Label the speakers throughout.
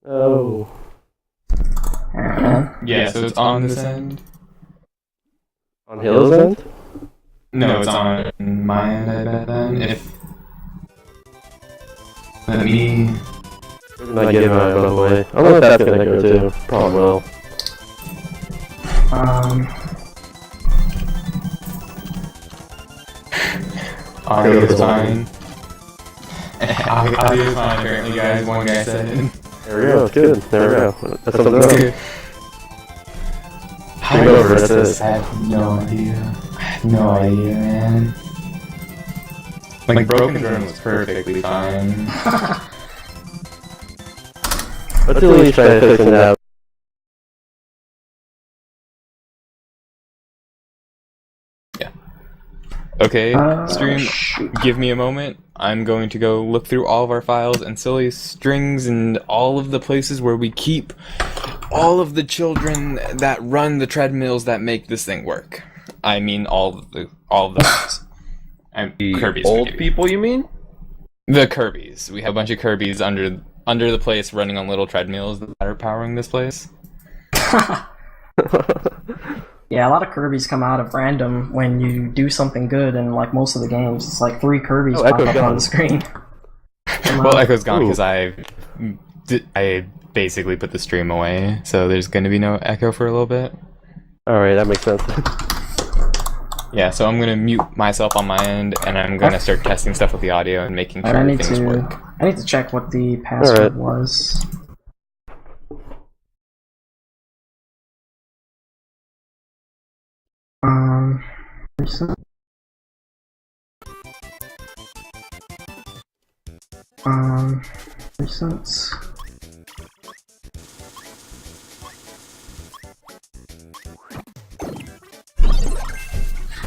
Speaker 1: Oh.
Speaker 2: Yeah, so it's on this end.
Speaker 1: On Hill's end?
Speaker 2: No, it's on my end, I bet then. Let me...
Speaker 1: Not getting my butt away. I don't know if that's gonna go too. Probably will.
Speaker 2: Audio is fine. Audio is fine, apparently, guys. One guy said it.
Speaker 1: There we go, it's good. There we go. That's something else.
Speaker 2: Good.
Speaker 1: Stream over, that's it.
Speaker 2: I have no idea. I have no idea, man. Like, Broken Drone was perfectly fine.
Speaker 1: Let's at least try to fix it out.
Speaker 2: Okay, stream, give me a moment. I'm going to go look through all of our files and silly strings and all of the places where we keep all of the children that run the treadmills that make this thing work. I mean all of the ones.
Speaker 3: The
Speaker 2: Kirby's
Speaker 3: old
Speaker 2: maybe.
Speaker 3: people, you mean?
Speaker 2: The Kirbys. We have a bunch of Kirbys under the place running on little treadmills that are powering this place.
Speaker 4: Yeah, a lot of Kirby's come out of random when you do something good in like most of the games. It's like 3 Kirby's pop
Speaker 1: Echo's
Speaker 4: up
Speaker 1: gone.
Speaker 4: on the screen.
Speaker 2: Well, Echo's gone because I basically put the stream away, so there's going to be no Echo for a little bit.
Speaker 1: Alright, that makes sense.
Speaker 2: Yeah, so I'm going to mute myself on my end, and I'm going to start testing stuff with the audio and making sure
Speaker 4: I need
Speaker 2: things work.
Speaker 4: to check what the password
Speaker 1: Alright.
Speaker 4: was. Recent. Recent.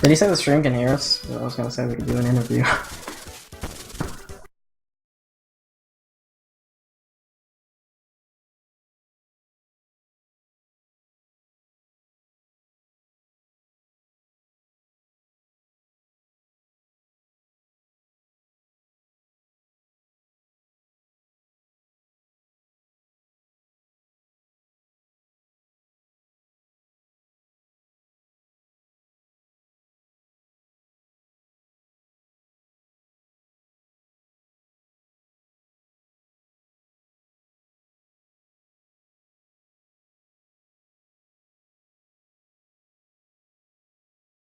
Speaker 4: Did he say the stream can hear us? I was gonna say we could do an interview.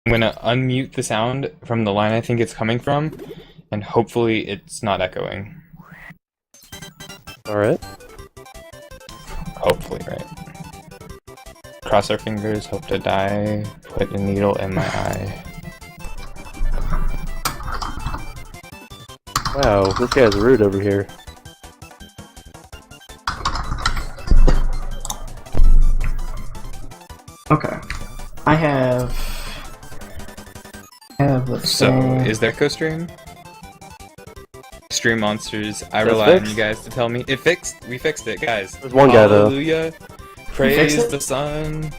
Speaker 2: I'm going to unmute the sound from the line I think it's coming from, and hopefully it's not echoing.
Speaker 1: Alright.
Speaker 2: Hopefully, right? Cross our fingers, hope to die, put a needle in my eye.
Speaker 1: Wow, this guy's rude over here.
Speaker 4: Okay. I have the
Speaker 2: So,
Speaker 4: thing.
Speaker 2: is there Echo stream? Stream monsters, I
Speaker 1: It's
Speaker 2: rely on
Speaker 1: fixed?
Speaker 2: you guys to tell me. We fixed it, guys.
Speaker 1: There's one guy though.
Speaker 2: Hallelujah. Praise
Speaker 4: fixed it?
Speaker 2: the sun.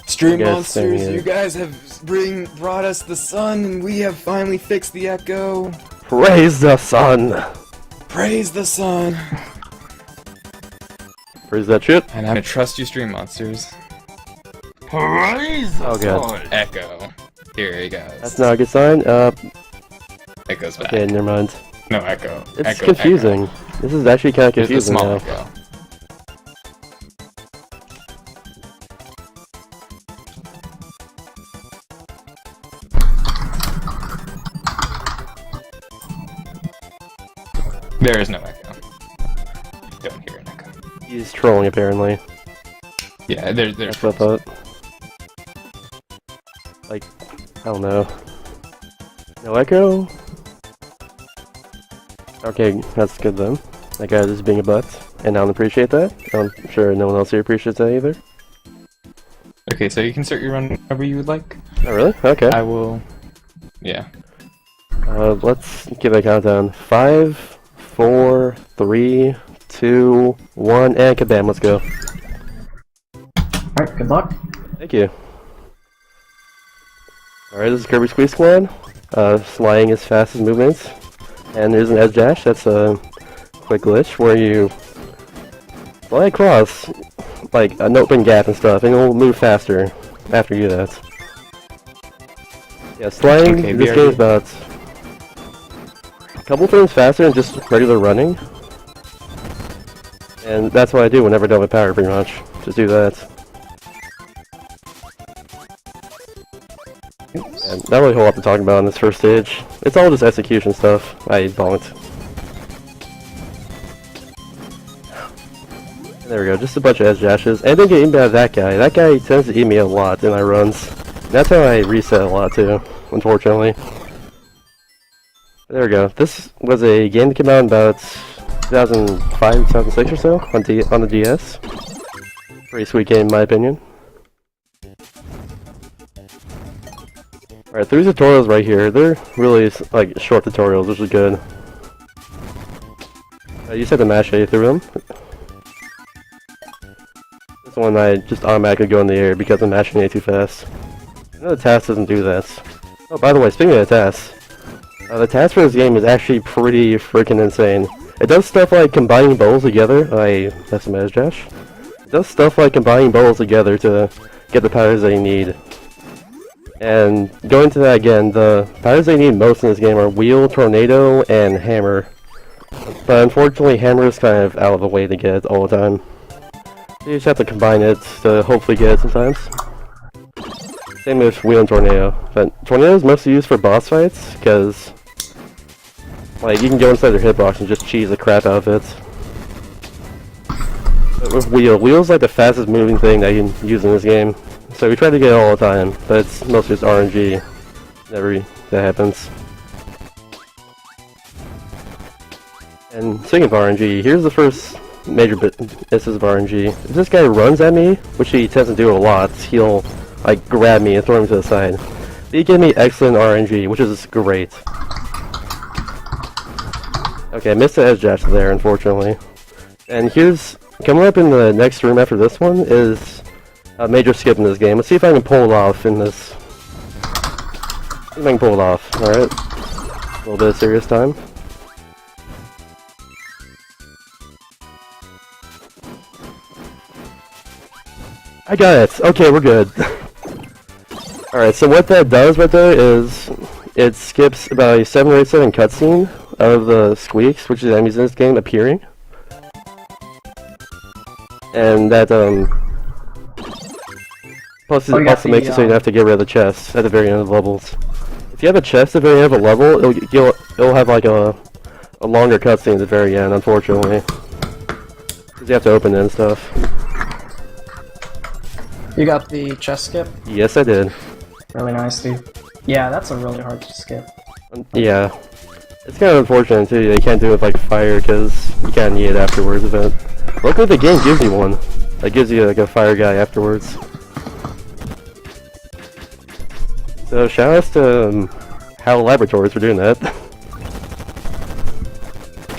Speaker 2: Stream
Speaker 1: You guys saying
Speaker 2: monsters,
Speaker 1: it.
Speaker 2: you guys have brought us the sun, and we have finally fixed the echo.
Speaker 1: Praise the sun!
Speaker 2: Praise the sun.
Speaker 1: Praise that shit.
Speaker 2: And I'm gonna trust you, stream monsters.
Speaker 3: Praise
Speaker 1: Oh god.
Speaker 2: Echo. Here he goes.
Speaker 1: That's not a good sign.
Speaker 2: Echo's back.
Speaker 1: Okay, never mind.
Speaker 2: No echo.
Speaker 1: It's
Speaker 2: Echo,
Speaker 1: confusing. This is actually kind of
Speaker 2: Echo. There's a
Speaker 1: confusing
Speaker 2: small
Speaker 1: now.
Speaker 2: echo. There is no echo. Don't hear an echo.
Speaker 1: He's trolling apparently.
Speaker 2: Yeah, there's
Speaker 1: That's what I thought. Like, I don't know. No echo? Okay, that's good then. That guy is being a butt, and I don't appreciate that. I'm sure no one else here appreciates that either.
Speaker 2: Okay, so you can start your run whenever you would like.
Speaker 1: Oh really? Okay.
Speaker 2: I will. Yeah.
Speaker 1: Let's give it a countdown. 5, 4, 3, 2, 1, and kabam, let's go.
Speaker 4: Alright, good luck.
Speaker 1: Thank you. Alright, this is Kirby Squeak Squad. Sliding as fast as movements. And there's an edge dash, that's a quick glitch where you Slide across, like, an open gap and stuff, and it'll move faster after you do that. Yeah, sliding
Speaker 2: Okay,
Speaker 1: this
Speaker 2: BRB.
Speaker 1: game is about a couple frames faster than just regular running. And that's what I do whenever I don't have power, pretty much. Just do that. And not really a whole lot to talk about on this first stage. It's all just execution stuff. I bonked. And there we go, just a bunch of edge dashes. And I didn't get eaten by that guy. That guy tends to eat me a lot in my runs. That's how I reset a lot too, unfortunately. There we go. This was a game that came out in about 2005, 2006 or so on the DS. Pretty sweet game in my opinion. Alright, 3 tutorials right here. They're really like short tutorials, which is good. You just have to mash A through them. This one I just automatically go in the air because I'm mashing A too fast. I know the task doesn't do that. Oh, by the way, speaking of the task, the task for this game is actually pretty freaking insane. It does stuff like combining bowls together. That's a edge dash. It does stuff like combining bowls together to get the powers that you need. And going to that again, the powers they need most in this game are Wheel, Tornado, and Hammer. But unfortunately, Hammer is kind of out of the way to get all the time. You just have to combine it to hopefully get it sometimes. Same with Wheel and Tornado. But Tornado is mostly used for boss fights, because like you can go inside their hitbox and just cheese the crap out of it. But with Wheel's like the fastest moving thing that you can use in this game. So we try to get it all the time, but it's mostly just RNG. Never that happens. And speaking of RNG, here's the first major instance of RNG. If this guy runs at me, which he tends to do a lot, he'll like grab me and throw me to the side. He gave me excellent RNG, which is great. Okay, I missed the edge dash there, unfortunately. And here's coming up in the next room after this one is a major skip in this game. Let's see if I can pull it off in this. See if I can pull it off. Alright. A little bit of serious time. I got it! Okay, we're good. Alright, so what that does right there is it skips about a 7 or 8 second cutscene of the Squeaks, which is enemies in this game, appearing. And that, plus it also makes it so you don't have to get rid of the chests at the very end of the levels. If you have a chest at the very end of a level, it'll have like a longer cutscene at the very end, unfortunately. Because you have to open it and stuff.
Speaker 4: You got the chest skip?
Speaker 1: Yes, I did.
Speaker 4: Really nice, dude. Yeah, that's a really hard to skip.
Speaker 1: Yeah. It's kind of unfortunate too, they can't do it with like fire because you kind of need it afterwards. But luckily the game gives you one. That gives you like a fire guy afterwards. So shout outs to HAL Laboratories for doing that.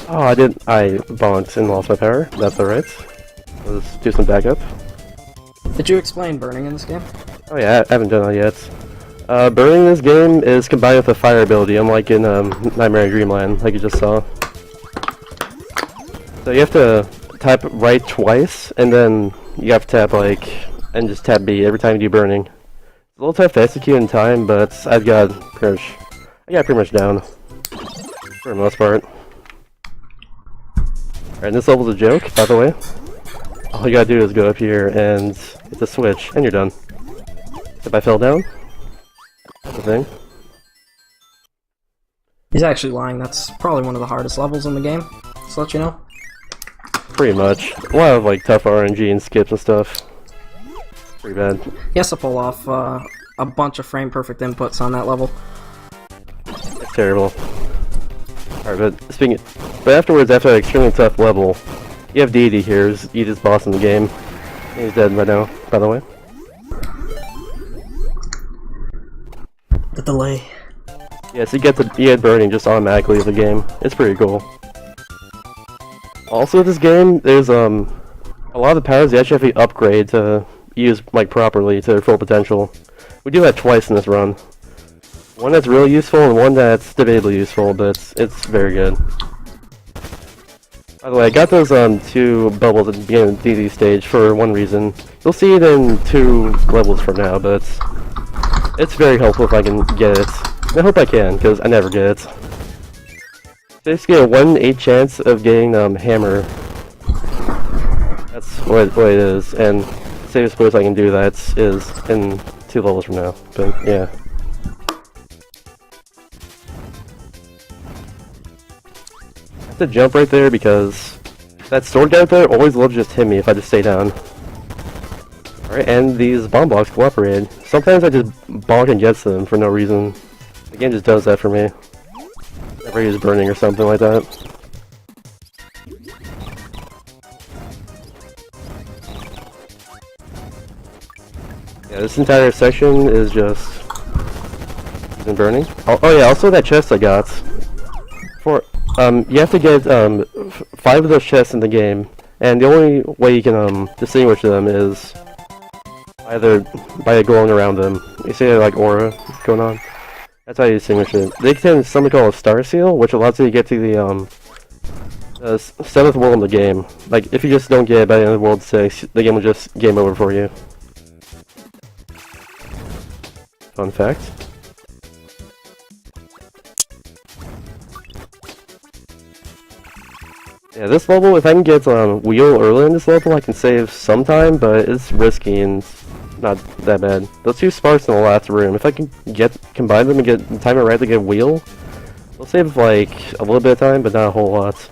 Speaker 1: Oh, I bonked and lost my power. That's alright. Let's do some backup.
Speaker 4: Did you explain burning in this game?
Speaker 1: Oh yeah, I haven't done that yet. Burning in this game is combined with a fire ability, unlike in Nightmare in Dreamland, like you just saw. So you have to type right twice, and then you have to tap like, and just tap B every time you do burning. It's a little tough to execute in time, but I got it pretty much down. For the most part. Alright, this level's a joke, by the way. All you gotta do is go up here and hit the switch, and you're done. If I fell down, that's the thing.
Speaker 4: He's actually lying. That's probably one of the hardest levels in the game. Just to let you know.
Speaker 1: Pretty much. A lot of like tough RNG and skips and stuff. Pretty bad.
Speaker 4: He has to pull off a bunch of frame perfect inputs on that level.
Speaker 1: It's terrible. Alright, but afterwards, after an extremely tough level, you have Deity here, who's the easiest boss in the game. He's dead right now, by the way.
Speaker 4: The delay.
Speaker 1: Yes, you get burning just automatically with the game. It's pretty cool. Also, this game, there's a lot of the powers you actually have to upgrade to use like properly to their full potential. We do that twice in this run. One that's really useful and one that's debatably useful, but it's very good. By the way, I got those 2 bubbles at the beginning of the DD stage for one reason. You'll see it in 2 levels from now, but it's very helpful if I can get it. I hope I can, because I never get it. Basically a 1 in 8 chance of getting hammer. That's what it is, and the safest place I can do that is in 2 levels from now, but yeah. I have to jump right there because that sword guy up there always loves to just hit me if I just stay down. Alright, and these bomb blocks cooperate. Sometimes I just bonk against them for no reason. The game just does that for me. Never use burning or something like that. Yeah, this entire section is just burning. Oh yeah, also that chest I got. You have to get 5 of those chests in the game, and the only way you can distinguish them is either by going around them. You see like aura going on? That's how you distinguish it. They contain something called a star seal, which allows you to get to the 7th world in the game. Like, if you just don't get it by the end of World 6, the game will just game over for you. Fun fact. Yeah, this level, if I can get wheel early in this level, I can save some time, but it's risky and not that bad. Those 2 sparks in the last room, if I can combine them and get the time it right to get wheel, it'll save like a little bit of time, but not a whole lot.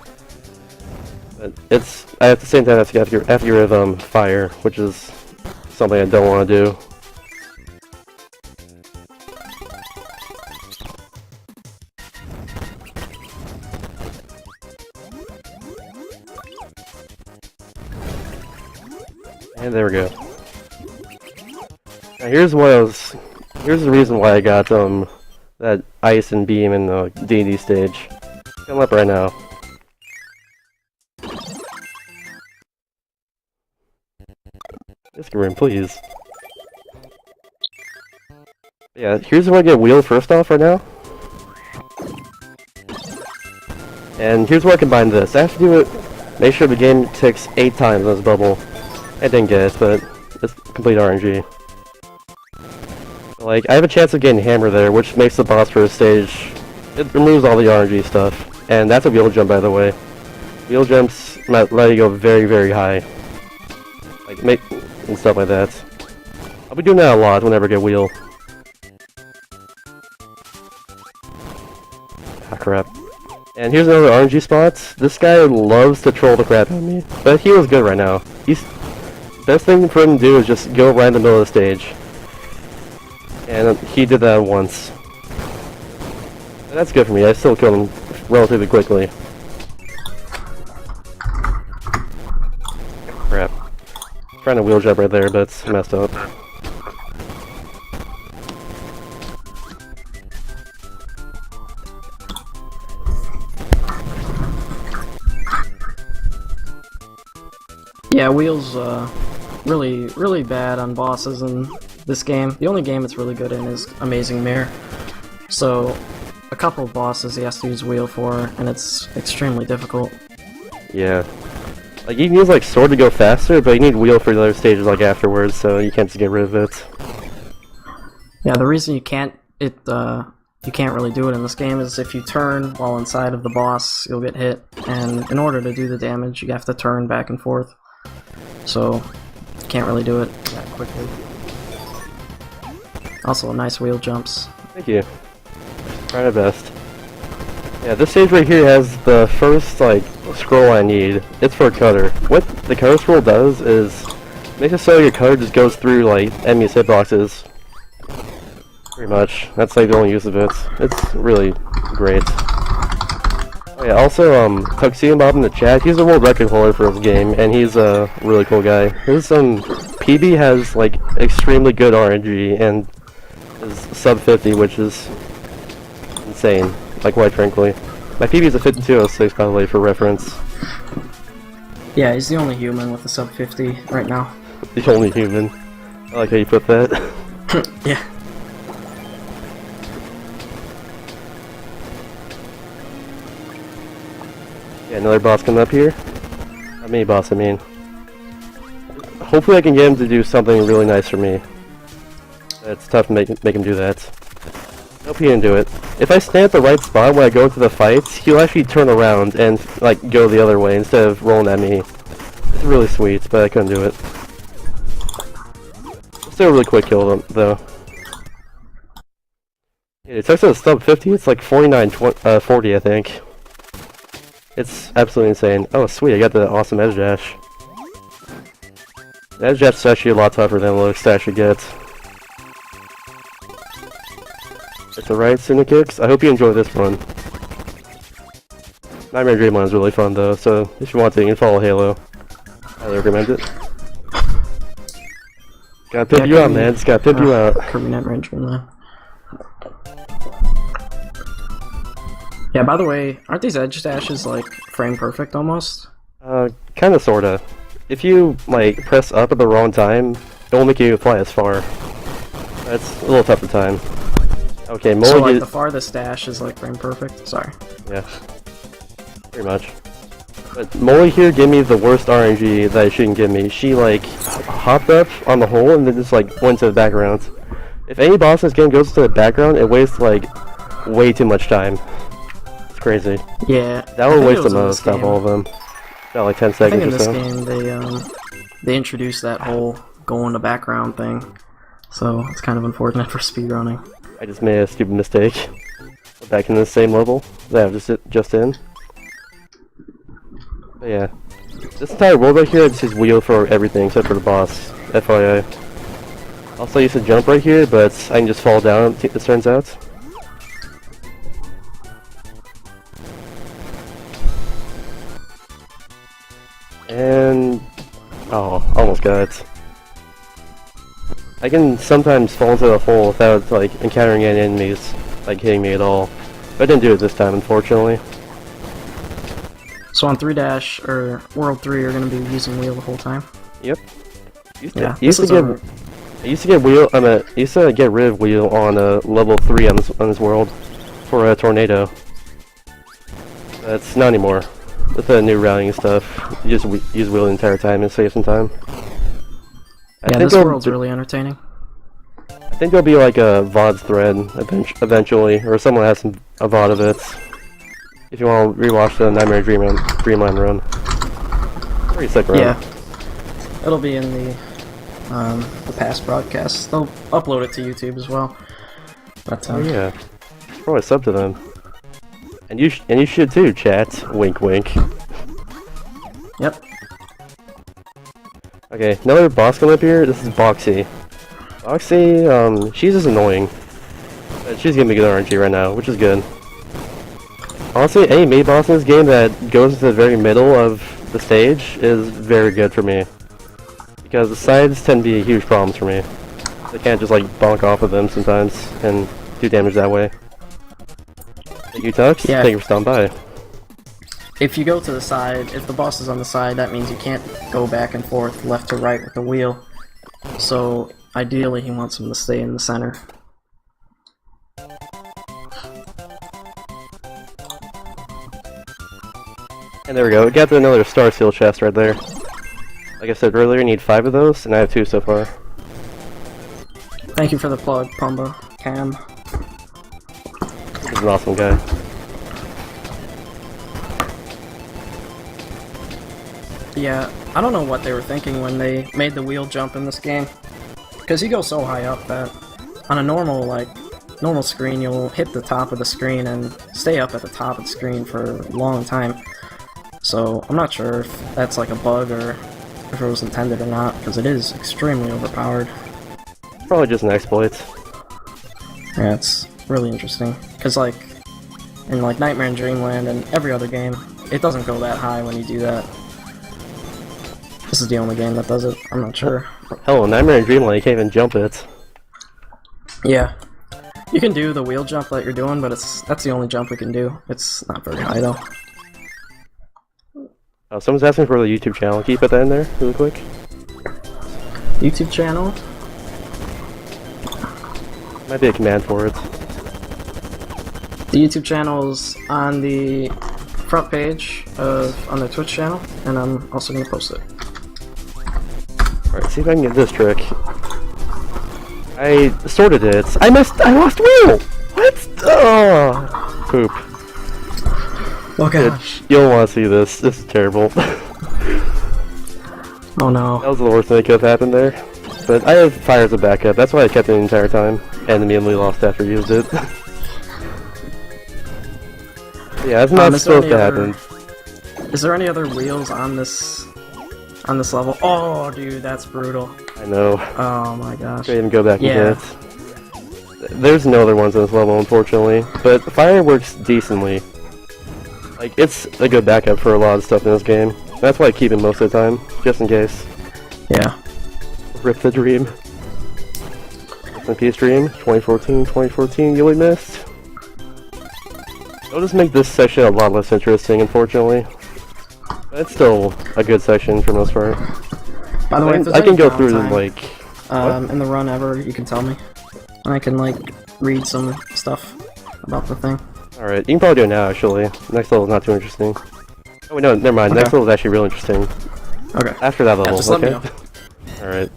Speaker 1: But it's at the same time I have to get rid of fire, which is something I don't want to do. And there we go. Now here's the reason why I got that ice and beam in the D&D stage. Come up right now. This room, please. Yeah, here's where I get wheel first off right now. And here's where I combine this. I have to do it, make sure the game ticks 8 times on this bubble. I didn't get it, but it's complete RNG. Like, I have a chance of getting hammer there, which makes the boss for the stage. It removes all the RNG stuff. And that's a wheel jump, by the way. Wheel jumps let you go very, very high. Like, and stuff like that. I'll be doing that a lot whenever I get wheel. Ah, crap. And here's another RNG spot. This guy loves to troll the crap out of me. But he was good right now. Best thing for him to do is just go right in the middle of the stage. And he did that once. And that's good for me, I still killed him relatively quickly. Crap. Trying to wheel jump right there, but it's messed up.
Speaker 4: Yeah, wheels really bad on bosses in this game. The only game it's really good in is Amazing Mirror. So a couple of bosses he has to use wheel for, and it's extremely difficult.
Speaker 1: Yeah. Like, you can use like sword to go faster, but you need wheel for the other stages like afterwards, so you can't just get rid of it.
Speaker 4: Yeah, the reason you can't really do it in this game is if you turn while inside of the boss, you'll get hit, and in order to do the damage, you have to turn back and forth. So, you can't really do it that quickly. Also, nice wheel jumps.
Speaker 1: Thank you. Try my best. Yeah, this stage right here has the first, like, scroll I need. It's for a cutter. What the cutter scroll does is makes it so your cutter just goes through, like, enemies' hitboxes. Pretty much. That's, like, the only use of it. It's really great. Oh yeah, also, Tuxedo Bob in the chat, he's a world record holder for his game, and he's a really cool guy. His, PB has, like, extremely good RNG, and is sub 50, which is insane, like, quite frankly. My PB is a 5206, by the way, for reference.
Speaker 4: Yeah, he's the only human with a sub 50 right now.
Speaker 1: The only human. I like how you put that.
Speaker 4: Yeah.
Speaker 1: Yeah, Another boss coming up here. Not mini boss, I mean. Hopefully I can get him to do something really nice for me. It's tough to make him do that. Hope he didn't do it. If I stand at the right spot when I go into the fights, he'll actually turn around and like go the other way instead of rolling at me. It's really sweet, but I couldn't do it. Still a really quick kill though. Yeah, it starts at sub 50, it's like 49-40 I think. It's absolutely insane. Oh sweet, I got the awesome edge dash. The edge dash is actually a lot tougher than it looks to actually get. It's alright, Suna Kicks. I hope you enjoy this one. Nightmare Dreamland is really fun though, so if you want to, you can follow Halo. I recommend it. Gotta pimp you out, man. Just gotta pimp you out.
Speaker 4: Kirby Nightmare Dreamland. Yeah, by the way, aren't these edge dashes like frame perfect almost?
Speaker 1: Kinda sorta. If you like press up at the wrong time, it won't make you fly as far. That's a little tough to time. Okay, Molly.
Speaker 4: So like the farthest dash is like frame perfect? Sorry.
Speaker 1: Yeah. Pretty much. But Molly here gave me the worst RNG that she shouldn't give me. She like hopped up on the hole and then just like went to the background. If any boss in this game goes to the background, it wastes like way too much time. It's crazy.
Speaker 4: Yeah.
Speaker 1: That would waste the most out of all of them. About like 10 seconds or so.
Speaker 4: I think in this game they introduced that whole go in the background thing. So it's kind of unfortunate for speedrunning.
Speaker 1: I just made a stupid mistake. Back in the same level that I was just in. But yeah. This entire world right here, I just use wheel for everything except for the boss. FYI. Also I used to jump right here, but I can just fall down, it turns out. And... oh, almost got it. I can sometimes fall into the hole without like encountering any enemies like hitting me at all. But I didn't do it this time, unfortunately.
Speaker 4: So on 3-dash or World 3, you're gonna be using wheel the whole time?
Speaker 1: Yep.
Speaker 4: Yeah.
Speaker 1: I used to get rid of wheel on level 3 on this world for a tornado. That's not anymore. With the new routing and stuff, you just use wheel the entire time and save some time.
Speaker 4: Yeah, this world's really entertaining.
Speaker 1: I think there'll be like a VOD thread eventually, or someone has a VOD of it. If you want to rewatch the Nightmare Dreamland run. Pretty sick run.
Speaker 4: Yeah. It'll be in the past broadcasts. They'll upload it to YouTube as well. But,
Speaker 1: oh yeah. Probably sub to them. And you should too, chat. Wink wink.
Speaker 4: Yep.
Speaker 1: Okay, another boss coming up here. This is Boxy. Boxy, she's just annoying. She's giving me good RNG right now, which is good. Honestly, any mini boss in this game that goes to the very middle of the stage is very good for me. Because the sides tend to be huge problems for me. I can't just like bonk off of them sometimes and do damage that way. Thank you, Tux.
Speaker 4: Yeah.
Speaker 1: Thank you for stopping by.
Speaker 4: If you go to the side, if the boss is on the side, that means you can't go back and forth left to right with the wheel. So ideally he wants him to stay in the center.
Speaker 1: And there we go. We got another Star Seal chest right there. Like I said earlier, I need 5 of those, and I have 2 so far.
Speaker 4: Thank you for the plug, Pumba Cam.
Speaker 1: He's an awesome guy.
Speaker 4: Yeah, I don't know what they were thinking when they made the wheel jump in this game. Because you go so high up that on a normal screen you'll hit the top of the screen and stay up at the top of the screen for a long time. So I'm not sure if that's like a bug or if it was intended or not, because it is extremely overpowered.
Speaker 1: Probably just an exploit.
Speaker 4: Yeah, it's really interesting. Because like, in like Nightmare and Dreamland and every other game, it doesn't go that high when you do that. This is the only game that does it, I'm not sure.
Speaker 1: Hell, Nightmare and Dreamland, you can't even jump it.
Speaker 4: Yeah. You can do the wheel jump that you're doing, but that's the only jump we can do. It's not very high though.
Speaker 1: Oh, someone's asking for the YouTube channel. Can you put that in there really quick?
Speaker 4: YouTube channel?
Speaker 1: Might be a command for it.
Speaker 4: The YouTube channel's on the front page on the Twitch channel, and I'm also gonna post it.
Speaker 1: Alright, see if I can get this trick. I sorted it. I lost wheel! What? Oh, poop.
Speaker 4: Oh gosh.
Speaker 1: You don't want to see this. This is terrible.
Speaker 4: Oh no.
Speaker 1: That was the worst thing that could have happened there. But I have fire as a backup. That's why I kept it the entire time. And immediately lost after I used it. Yeah, that's not supposed to happen.
Speaker 4: Is there any other wheels on this level? Oh, dude, that's brutal.
Speaker 1: I know.
Speaker 4: Oh my gosh.
Speaker 1: Go ahead and go back
Speaker 4: Yeah.
Speaker 1: and get it. There's no other ones on this level, unfortunately. But fire works decently. Like, it's a good backup for a lot of stuff in this game. That's why I keep it most of the time, just in case.
Speaker 4: Yeah.
Speaker 1: Rip the dream. Rest in peace, dream. 2014, you missed. It'll just make this section a lot less interesting, unfortunately. But it's still a good section for the most part.
Speaker 4: By the way, if there's
Speaker 1: I can
Speaker 4: any
Speaker 1: go through them,
Speaker 4: downtime,
Speaker 1: like...
Speaker 4: in the run ever, you can tell me. I can, like, read some stuff about the thing.
Speaker 1: Alright, you can probably do it now, actually. Next level's not too interesting. Oh, wait, no, never mind.
Speaker 4: Okay.
Speaker 1: Next level's actually real interesting.
Speaker 4: Okay.
Speaker 1: After that level,
Speaker 4: just let me
Speaker 1: okay?
Speaker 4: know.
Speaker 1: Alright.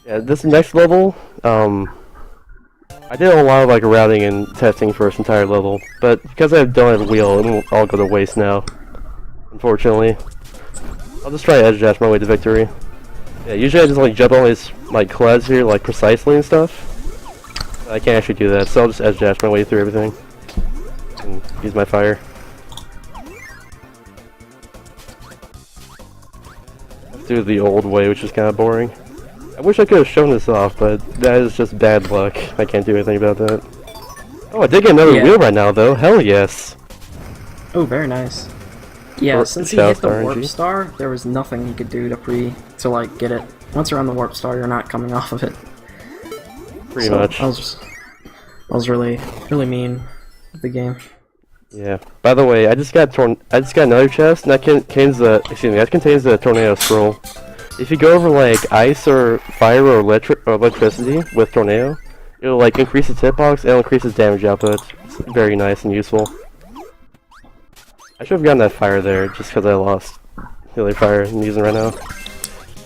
Speaker 1: Yeah, this next level, I did a lot of, like, routing and testing for this entire level, but because I don't have a wheel, it will all go to waste now. Unfortunately. I'll just try to edge dash my way to victory. Yeah, usually I just, like, jump on these, like, clouds here, like, precisely and stuff. I can't actually do that, so I'll just edge dash my way through everything. And use my fire. Let's do the old way, which is kind of boring. I wish I could have shown this off, but that is just bad luck. I can't do anything about that. Oh, I did get another wheel right now, though. Hell yes.
Speaker 4: Oh, very nice. Yeah, since he
Speaker 1: Shout
Speaker 4: hit the
Speaker 1: RNG.
Speaker 4: warp star, there was nothing he could do to like get it. Once you're on the warp star, you're not coming off of it.
Speaker 1: Pretty much.
Speaker 4: I was really mean with the game.
Speaker 1: Yeah. By the way, I just got another chest, and that contains the tornado scroll. If you go over like ice or fire or electricity with tornado, it'll like increase its hitbox and increase its damage output. It's very nice and useful. I should have gotten that fire there just because I lost the other fire I'm using right now.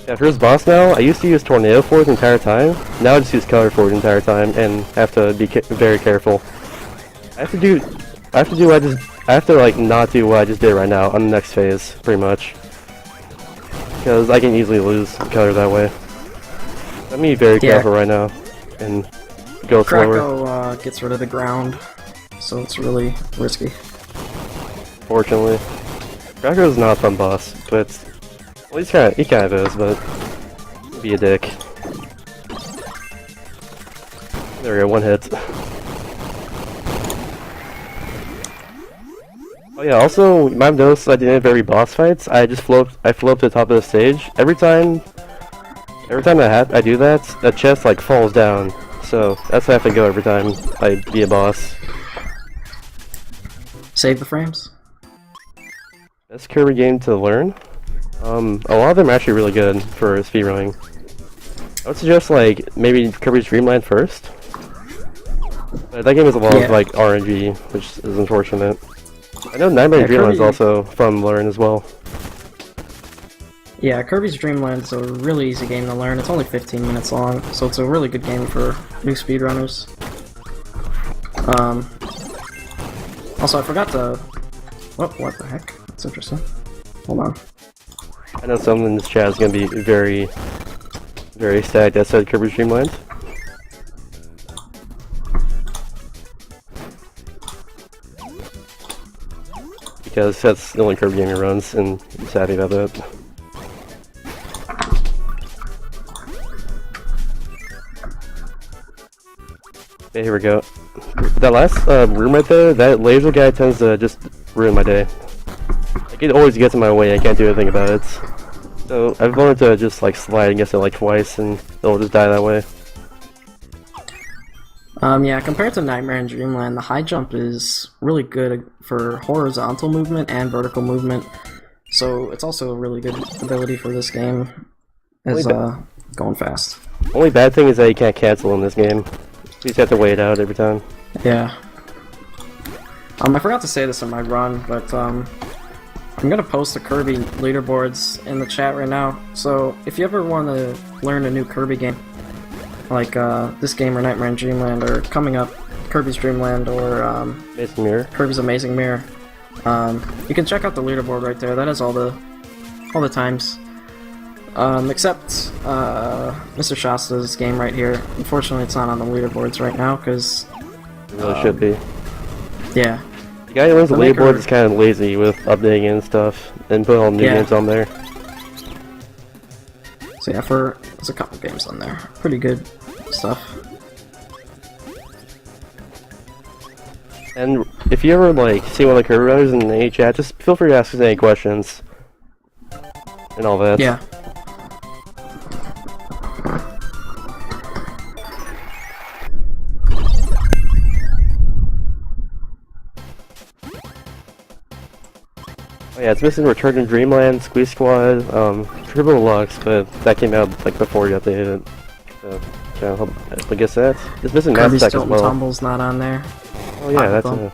Speaker 1: Yeah, for this boss now, I used to use tornado for it the entire time. Now I just use color for it the entire time and have to be very careful. I have to like not do what I just did right now on the next phase, pretty much. Because I can easily lose color that way. Let me be very careful right now and go slower.
Speaker 4: Krako gets rid of the ground, so it's really risky.
Speaker 1: Fortunately, Krako is not a fun boss, but well, he kind of is, but be a dick. There we go, one hit. Oh yeah, also, you might have noticed I didn't have every boss fights. I flew up to the top of the stage. Every time I do that, the chest like falls down. So that's how I have to go every time I be a boss.
Speaker 4: Save the frames.
Speaker 1: Best Kirby game to learn? A lot of them are actually really good for speedrunning. I would suggest like maybe Kirby's Dream Land first. But that game is a lot of like RNG, which is unfortunate. I know Nightmare Dream Land is also fun to learn as well.
Speaker 4: Yeah, Kirby's Dream Land is a really easy game to learn. It's only 15 minutes long, so it's a really good game for new speedrunners. Also, I forgot to... What the heck? That's interesting. Hold on.
Speaker 1: I know someone in this chat is going to be very, very ecstatic that said Kirby's Dream Land. Because that's the only Kirby game he runs, and he's happy about that. Okay, here we go. That last room right there, that laser guy tends to just ruin my day. Like, it always gets in my way, I can't do anything about it. So, I've learned to just, like, slide against it, like, twice, and it'll just die that way.
Speaker 4: Yeah, compared to Nightmare and Dreamland, the high jump is really good for horizontal movement and vertical movement. So it's also a really good ability for this game, as going fast.
Speaker 1: Only bad thing is that you can't cancel in this game. You just have to wait it out every time.
Speaker 4: Yeah. I forgot to say this in my run, but I'm gonna post the Kirby leaderboards in the chat right now. So if you ever want to learn a new Kirby game, like this game or Nightmare in Dreamland, or coming up Kirby's Dream Land or
Speaker 1: Amazing Mirror.
Speaker 4: Kirby's Amazing Mirror, you can check out the leaderboard right there. That has all the times. Except Mr. Shasta's game right here. Unfortunately, it's not on the leaderboards right now because
Speaker 1: It really should be.
Speaker 4: yeah.
Speaker 1: The guy who runs the
Speaker 4: The maker-
Speaker 1: leaderboard is kind of lazy with updating and stuff, and putting all new
Speaker 4: Yeah.
Speaker 1: games on there.
Speaker 4: So yeah, there's a couple games on there. Pretty good stuff.
Speaker 1: And if you ever like see one of the Kirby runners in any chat, just feel free to ask us any questions and all that.
Speaker 4: Yeah.
Speaker 1: Oh yeah, it's missing Return to Dreamland, Squeak Squad, Triple Deluxe, but that came out like before you updated it. So, yeah, I guess that. It's missing Mass
Speaker 4: Kirby's
Speaker 1: Effect as
Speaker 4: Tilt and
Speaker 1: well.
Speaker 4: Tumble's not on there.
Speaker 1: Oh yeah, that's
Speaker 4: Bump.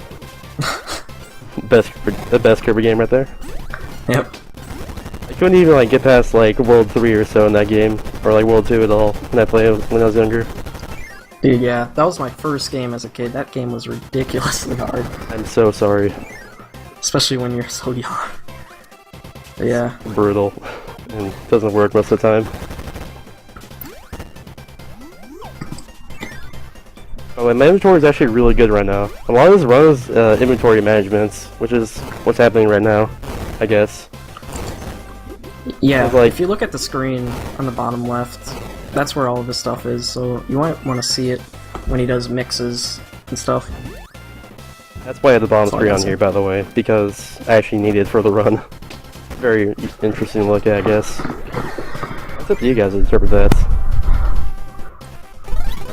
Speaker 1: the best Kirby game right there.
Speaker 4: Yep.
Speaker 1: I couldn't even like get past like World 3 or so in that game, or like World 2 at all when I played it when I was younger.
Speaker 4: Dude, yeah, that was my first game as a kid. That game was ridiculously hard,
Speaker 1: I'm so sorry.
Speaker 4: especially when you're so young. But yeah.
Speaker 1: Brutal. And doesn't work most of the time. Oh, and my inventory is actually really good right now. A lot of this run is inventory management, which is what's happening right now, I guess.
Speaker 4: Yeah,
Speaker 1: It's like-
Speaker 4: if you look at the screen on the bottom left, that's where all of his stuff is, so you might want to see it when he does mixes and stuff.
Speaker 1: That's why I have the bottom
Speaker 4: That's all
Speaker 1: screen
Speaker 4: I
Speaker 1: on
Speaker 4: got.
Speaker 1: here, by the way, because I actually need it for the run. Very interesting to look at, I guess. It's up to you guys to interpret that.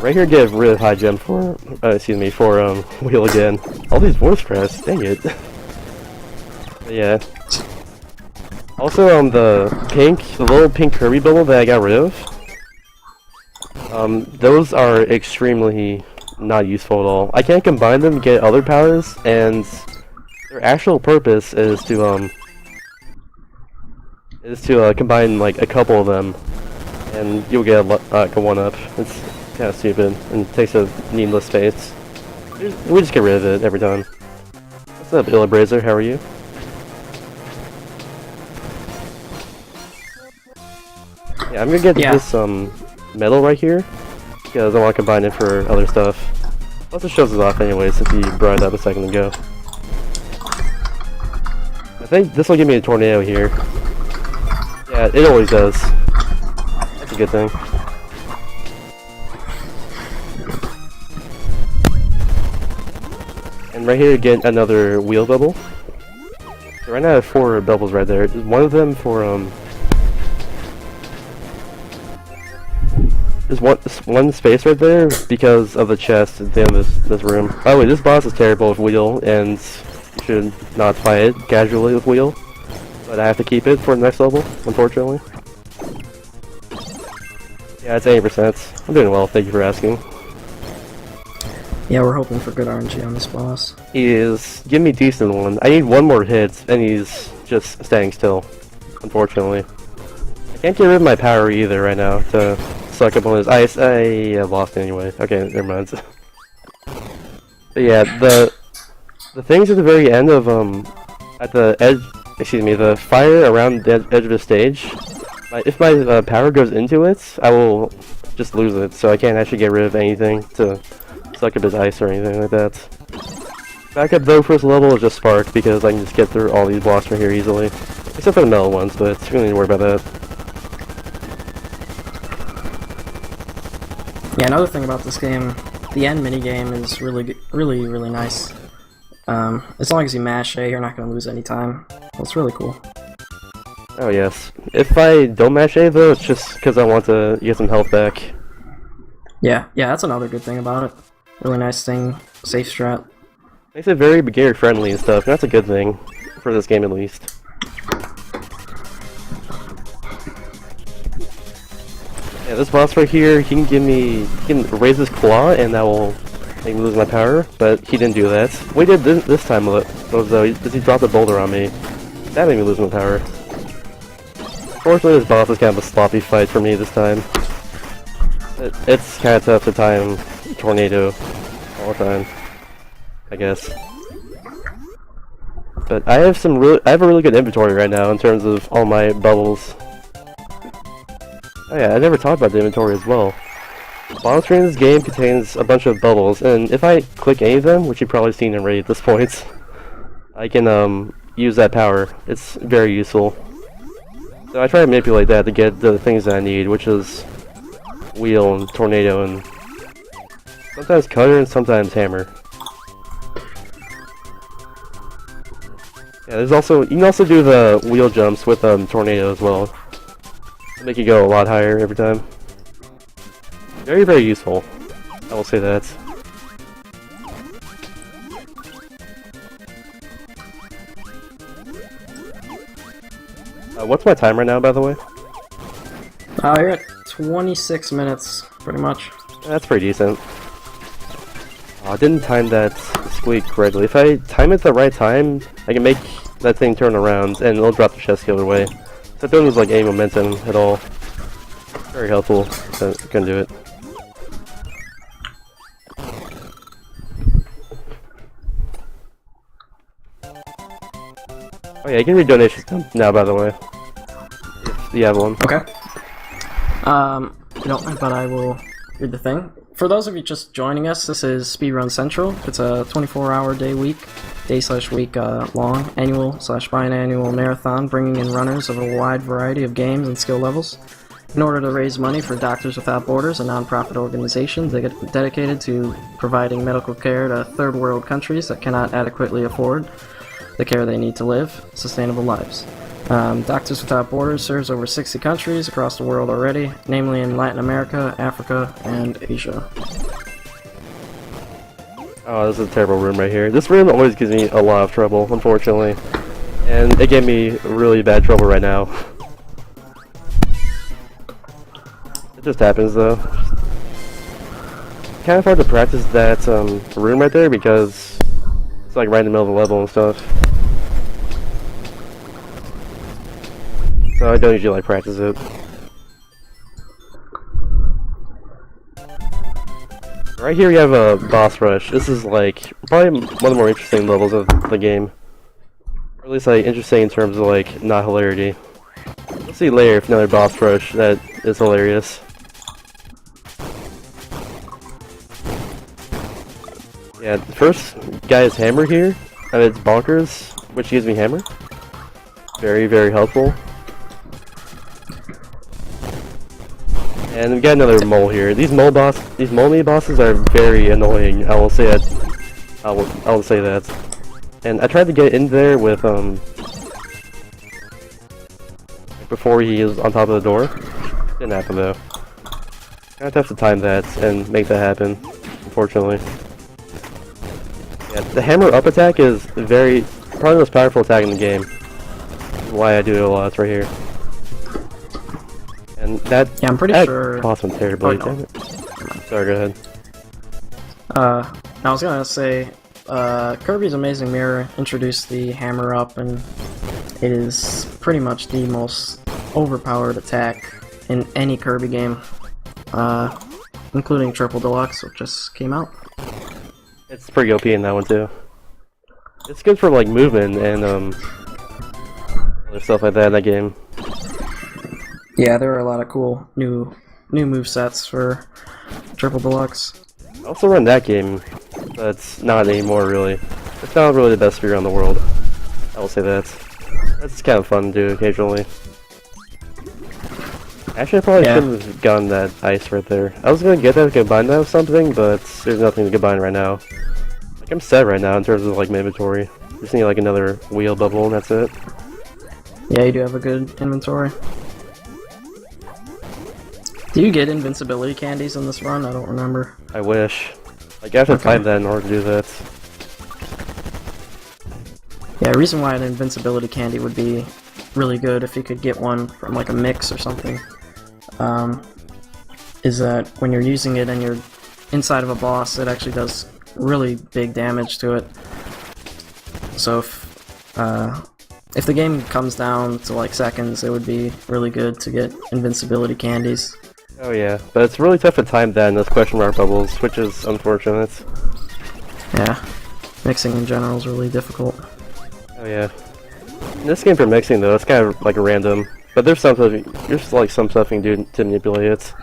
Speaker 1: Right here, get a really high gem for, for Wheel again. All these voice cracks, dang it. But yeah. Also, the little pink Kirby bubble that I got rid of, those are extremely not useful at all. I can't combine them to get other powers, and their actual purpose is to combine like a couple of them, and you'll get a one-up. It's kind of stupid and takes a needless space. We just get rid of it every time. What's up, Illabrazer? How are you? Yeah, I'm gonna get this medal right here because I want to combine it for other stuff. Plus, it shows it off anyway since you brought it up a second ago. I think this will give me a tornado here. Yeah, it always does. That's a good thing. And right here, get another wheel bubble. So right now I have 4 bubbles right there. One of them for there's one space right there because of the chest at the end of this room. By the way, this boss is terrible with wheel, and you should not fight it casually with wheel. But I have to keep it for the next level, unfortunately. Yeah, it's 80%. I'm doing well, thank you for asking.
Speaker 4: Yeah, we're hoping for good RNG on this boss.
Speaker 1: He is giving me decent one. I need one more hit, and he's just standing still, unfortunately. I can't get rid of my power either right now to suck up on his ice. I lost it anyway. Okay, never mind. But yeah, the things at the very end of at the edge, the fire around the edge of the stage. If my power goes into it, I will just lose it. So I can't actually get rid of anything to suck up his ice or anything like that. Backup though, first level is just Spark because I can just get through all these blocks right here easily, except for the metal ones. But you don't need to worry about that.
Speaker 4: Yeah, another thing about this game, the end minigame is really nice. As long as you mash A, you're not going to lose any time. It's really cool.
Speaker 1: Oh yes. If I don't mash A though, it's just because I want to get some health back.
Speaker 4: Yeah, that's another good thing about it. Really nice thing, safe strat.
Speaker 1: Makes it very beginner friendly and stuff. That's a good thing for this game at least. Yeah, this boss right here, he can raise his claw, and that will make me lose my power, but he didn't do that. What he did this time though, is he dropped a boulder on me. That made me lose my power. Fortunately, this boss is kind of a sloppy fight for me this time. It's kind of tough to time Tornado all the time, I guess. But I have a really good inventory right now in terms of all my bubbles. Oh yeah, I never talked about the inventory as well. The bottom screen of this game contains a bunch of bubbles, and if I click any of them, which you've probably seen already at this point, I can use that power. It's very useful. So I try to manipulate that to get the things that I need, which is wheel and tornado and sometimes cutter and sometimes hammer. Yeah, you can also do the wheel jumps with tornado as well. To make you go a lot higher every time. Very, very useful. I will say that. What's my time right now, by the way?
Speaker 4: You're at 26 minutes, pretty much.
Speaker 1: That's pretty decent. I didn't time that Squeak correctly. If I time it at the right time, I can make that thing turn around and it'll drop the chest the other way. So it doesn't lose like any momentum at all. Very helpful. So I can do it. Oh yeah, you can read donations now, by the way. If you have one.
Speaker 4: Okay. You don't, but I will read the thing. For those of you just joining us, this is SpeedRunsCentral. It's a 24-hour day/week long annual/biannual marathon, bringing in runners of a wide variety of games and skill levels in order to raise money for Doctors Without Borders, a non-profit organization dedicated to providing medical care to third world countries that cannot adequately afford the care they need to live sustainable lives. Doctors Without Borders serves over 60 countries across the world already, namely in Latin America, Africa, and Asia.
Speaker 1: Oh, this is a terrible room right here. This room always gives me a lot of trouble, unfortunately. And it gave me really bad trouble right now. It just happens though. Kind of hard to practice that room right there because it's like right in the middle of the level and stuff. So I don't usually like practice it. Right here we have a boss rush. This is like probably one of the more interesting levels of the game. Or at least like interesting in terms of like not hilarity. Let's see later if another boss rush that is hilarious. Yeah, the first guy is hammer here, and it's bonkers, which gives me hammer. Very, very helpful. And we got another mole here. These mole me bosses are very annoying. I will say that. I will say that. And I tried to get in there with before he is on top of the door. Didn't happen though. I have to time that and make that happen. Unfortunately. Yeah, the hammer up attack is probably the most powerful attack in the game. Why I do it a lot, it's right here. And that,
Speaker 4: yeah, I'm pretty sure.
Speaker 1: Boss went terribly.
Speaker 4: Oh, no.
Speaker 1: Damn it. Sorry, go ahead.
Speaker 4: I was gonna say, Kirby's Amazing Mirror introduced the hammer up, and it is pretty much the most overpowered attack in any Kirby game, including Triple Deluxe, which just came out.
Speaker 1: It's pretty OP in that one too. It's good for like movement and other stuff like that in that game.
Speaker 4: Yeah, there are a lot of cool new movesets for Triple Deluxe.
Speaker 1: I also run that game, but it's not anymore really. It's not really the best figure on the world. I will say that. That's kind of fun to do occasionally. Actually, I probably shouldn't have gotten that ice right there. I was gonna get that to combine that with something, but there's nothing to combine right now. Like, I'm set right now in terms of like my inventory. Just need like another wheel bubble and that's it.
Speaker 4: Yeah, you do have a good inventory. Do you get invincibility candies in this run? I don't remember.
Speaker 1: I wish. Like, I have to find that in order to do that.
Speaker 4: Yeah, the reason why an invincibility candy would be really good if you could get one from like a mix or something, is that when you're using it and you're inside of a boss, it actually does really big damage to it. So if the game comes down to like seconds, it would be really good to get invincibility candies.
Speaker 1: Oh yeah, but it's really tough to time that in those question mark bubbles, which is unfortunate.
Speaker 4: Yeah, mixing in general is really difficult.
Speaker 1: Oh yeah. In this game for mixing though, it's kind of like random. But there's some stuff you can do to manipulate it.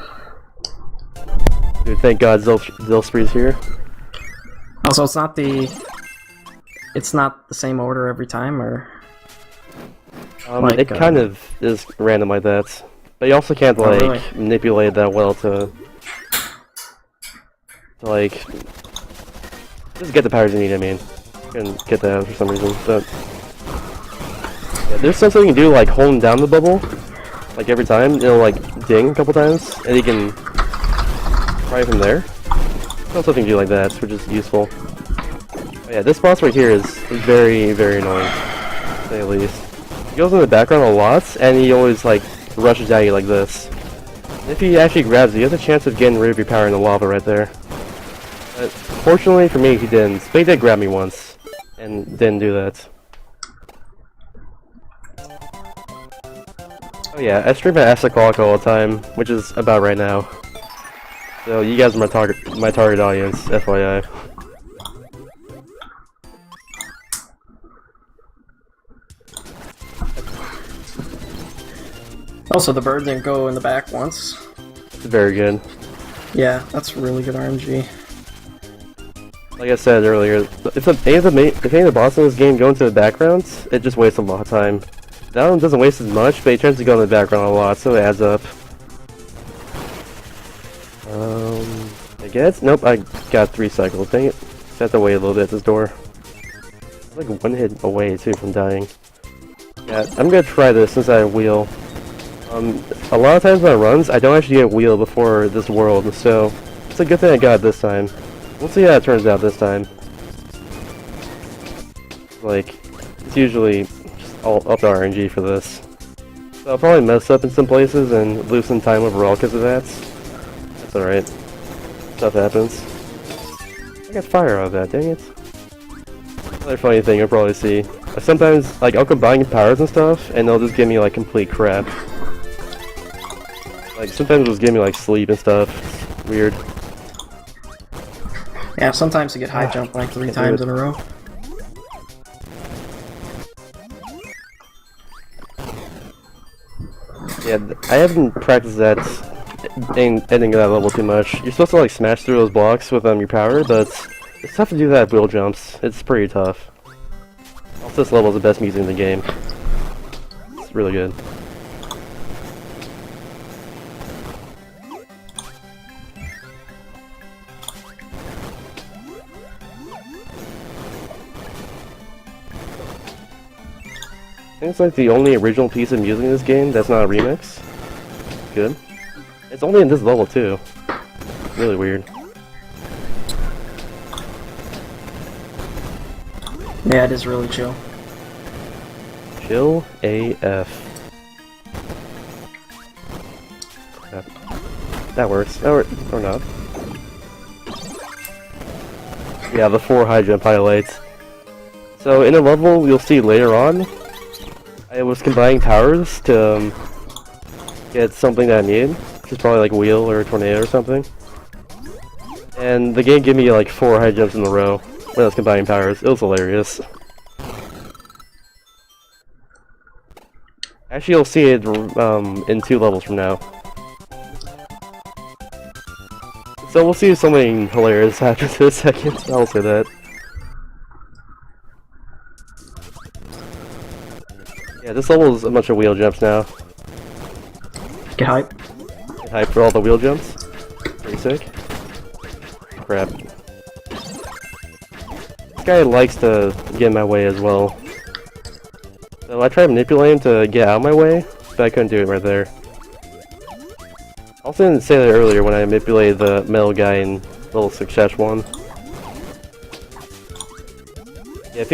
Speaker 1: Dude, thank God Zilspree's here.
Speaker 4: Also, it's not the same order every time, or
Speaker 1: it kind of is random like that. But you also can't like
Speaker 4: really?
Speaker 1: manipulate it that well to like just get the powers you need. I mean, you can get that for some reason. But yeah, there's something you can do like holding down the bubble, like every time it'll like ding a couple times, and you can try from there. There's something you can do like that, which is useful. But yeah, this boss right here is very, very annoying, to say the least. He goes in the background a lot, and he always like rushes at you like this. And if he actually grabs you, you have a chance of getting rid of your power in the lava right there. But fortunately for me, he didn't. But he did grab me once, and didn't do that. Oh yeah, I stream at Asacolic all the time, which is about right now. So you guys are my target audience, FYI.
Speaker 4: Also, the bird didn't go in the back once.
Speaker 1: It's very good.
Speaker 4: Yeah, that's really good RNG.
Speaker 1: Like I said earlier, if any of the bosses in this game go into the background, it just wastes a lot of time. That one doesn't waste as much, but he tends to go in the background a lot, so it adds up. I guess? Nope, I got 3 cycles. Dang it. Just have to wait a little bit at this door. I'm like 1 hit away, too, from dying. Yeah, I'm gonna try this since I have wheel. A lot of times when I runs, I don't actually get wheel before this world, so it's a good thing I got it this time. We'll see how it turns out this time. Like, it's usually just all up to RNG for this. So I'll probably mess up in some places and lose some time overall because of that. That's alright. Stuff happens. I got fire out of that, dang it. Another funny thing you'll probably see. Sometimes, like, I'll combine powers and stuff, and they'll just give me, like, complete crap. Like, sometimes it'll just give me, like, sleep and stuff. It's weird.
Speaker 4: Yeah, sometimes you get high jump like 3 times in a row.
Speaker 1: Yeah, I haven't practiced that ending of that level too much. You're supposed to like smash through those blocks with your power, but it's tough to do that with wheel jumps. It's pretty tough. Also, this level is the best music in the game. It's really good. I think it's like the only original piece of music in this game that's not a remix. Good. It's only in this level too. Really weird.
Speaker 4: Yeah, it is really chill.
Speaker 1: Chill AF. Crap. That works. Or not. Yeah, the 4 high jump highlights. So in a level you'll see later on, I was combining powers to get something that I need, which is probably like wheel or a tornado or something. And the game gave me like 4 high jumps in a row when I was combining powers. It was hilarious. Actually, you'll see it in 2 levels from now. So we'll see if something hilarious happens in a second. I'll say that. Yeah, this level is a bunch of wheel jumps now.
Speaker 4: Get hype.
Speaker 1: Get hype for all the wheel jumps. Pretty sick. Crap. This guy likes to get in my way as well. So I tried manipulating him to get out of my way, but I couldn't do it right there. I also didn't say that earlier when I manipulated the metal guy in level 6-1. Yeah,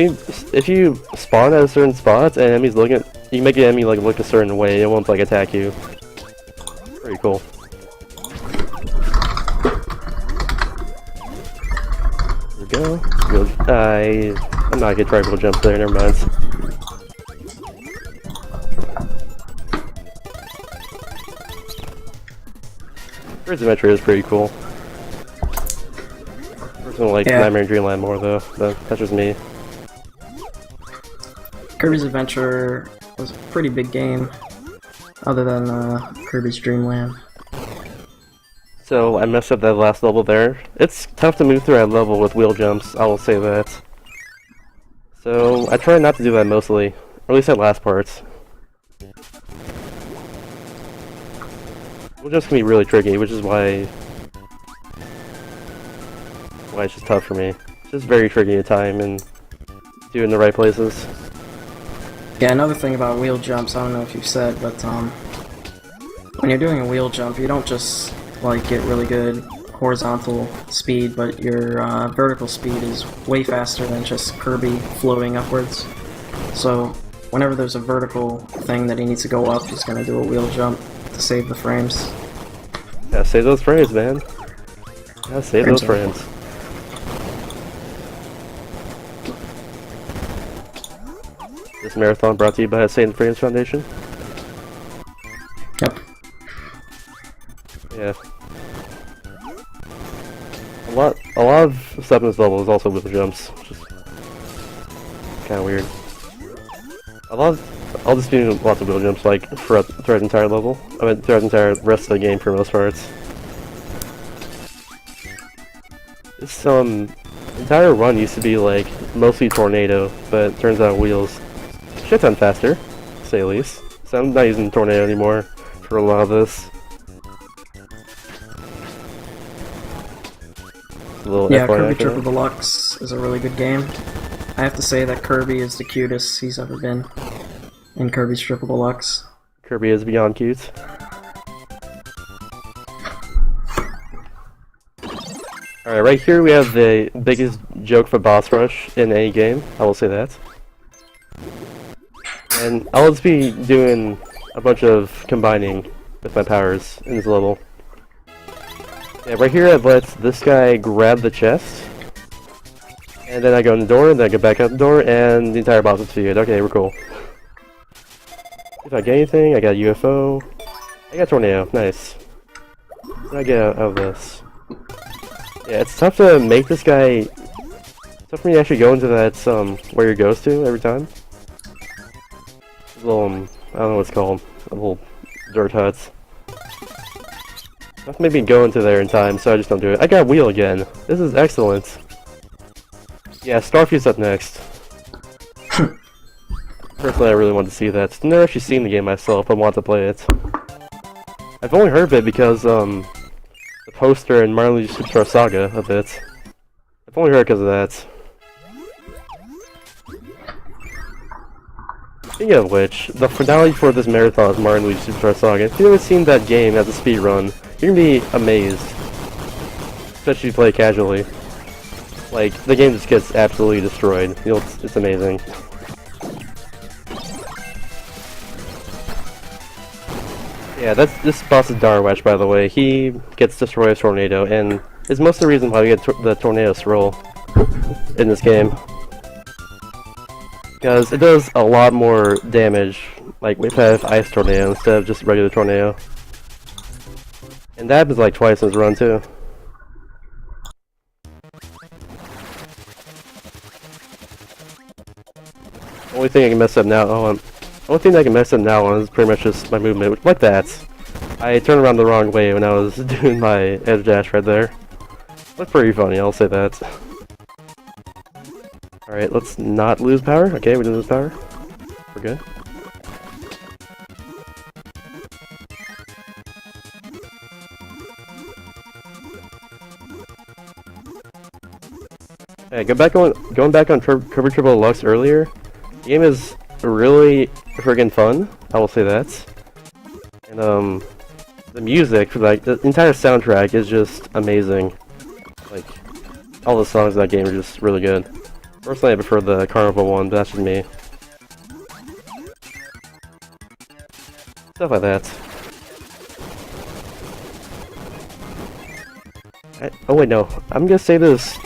Speaker 1: if you spawn at a certain spot and enemies looking at, you can make an enemy like look a certain way, it won't like attack you. Pretty cool. We're go. I'm not gonna try to jump there, never mind. Kirby's Adventure is pretty cool. Personally, like Nightmare and Dreamland more though. That's just me.
Speaker 4: Kirby's Adventure was a pretty big game, other than Kirby's Dreamland.
Speaker 1: So I messed up that last level there. It's tough to move through that level with wheel jumps, I will say that. So I try not to do that mostly, or at least that last part. Wheel jumps can be really tricky, which is why it's just tough for me. It's just very tricky to time and do it in the right places.
Speaker 4: Yeah, another thing about wheel jumps, I don't know if you've said, but when you're doing a wheel jump, you don't just like get really good horizontal speed, but your vertical speed is way faster than just Kirby floating upwards. So whenever there's a vertical thing that he needs to go up, he's gonna do a wheel jump to save the frames.
Speaker 1: Yeah, save those frames, man. Yeah, save those frames. This marathon brought to you by the Save the Frames Foundation.
Speaker 4: Yep.
Speaker 1: Yeah. A lot of stuff in this level is also wheel jumps, which is kind of weird. I'll just do lots of wheel jumps, like throughout the entire level. I mean, throughout the entire rest of the game for most parts. This entire run used to be like mostly tornado, but it turns out wheels shit ton faster, to say the least. So I'm not using tornado anymore for a lot of this.
Speaker 4: Yeah, Kirby Triple Deluxe is a really good game. I have to say that Kirby is the cutest he's ever been in Kirby's Triple Deluxe.
Speaker 1: Kirby is beyond cute. Alright, right here we have the biggest joke for boss rush in any game, I will say that. And I'll just be doing a bunch of combining with my powers in this level. Yeah, right here I let this guy grab the chest, and then I go in the door, and then I go back out the door, and the entire boss is defeated. Okay, we're cool. If I get anything, I got a UFO. I got a tornado, nice. What did I get out of this? Yeah, it's tough to make this guy... It's tough for me to actually go into that, where he goes to every time. Little, I don't know what it's called. Little dirt huts. Not maybe go into there in time, so I just don't do it. I got wheel again. This is excellent. Yeah, Starfew's up next. Personally, I really want to see that. I've never actually seen the game myself, but want to play it. I've only heard of it because, the poster in Mario Superstar Saga a bit. I've only heard because of that. Speaking of which, the finale for this marathon is Mario Superstar Saga. If you've ever seen that game as a speedrun, you're gonna be amazed. Especially if you play casually. Like, the game just gets absolutely destroyed. You know, it's amazing. Yeah, this boss is Darwash, by the way. He gets destroyed as Tornado, and is most of the reason why we get the Tornado Swirl in this game. Because it does a lot more damage, like we have Ice Tornado instead of just regular Tornado. And that happens like twice in this run too. Only thing I can mess up now, only thing I can mess up now on is pretty much just my movement, like that. I turned around the wrong way when I was doing my edge dash right there. That's pretty funny, I'll say that. Alright, let's not lose power. Okay, we didn't lose power. We're good. Yeah, going back on Kirby Triple Deluxe earlier, the game is really friggin' fun, I will say that. And the music, like the entire soundtrack is just amazing. Like, all the songs in that game are just really good. Personally, I prefer the Carnival one, but that's just me. Stuff like that. Oh wait, no. I'm gonna say this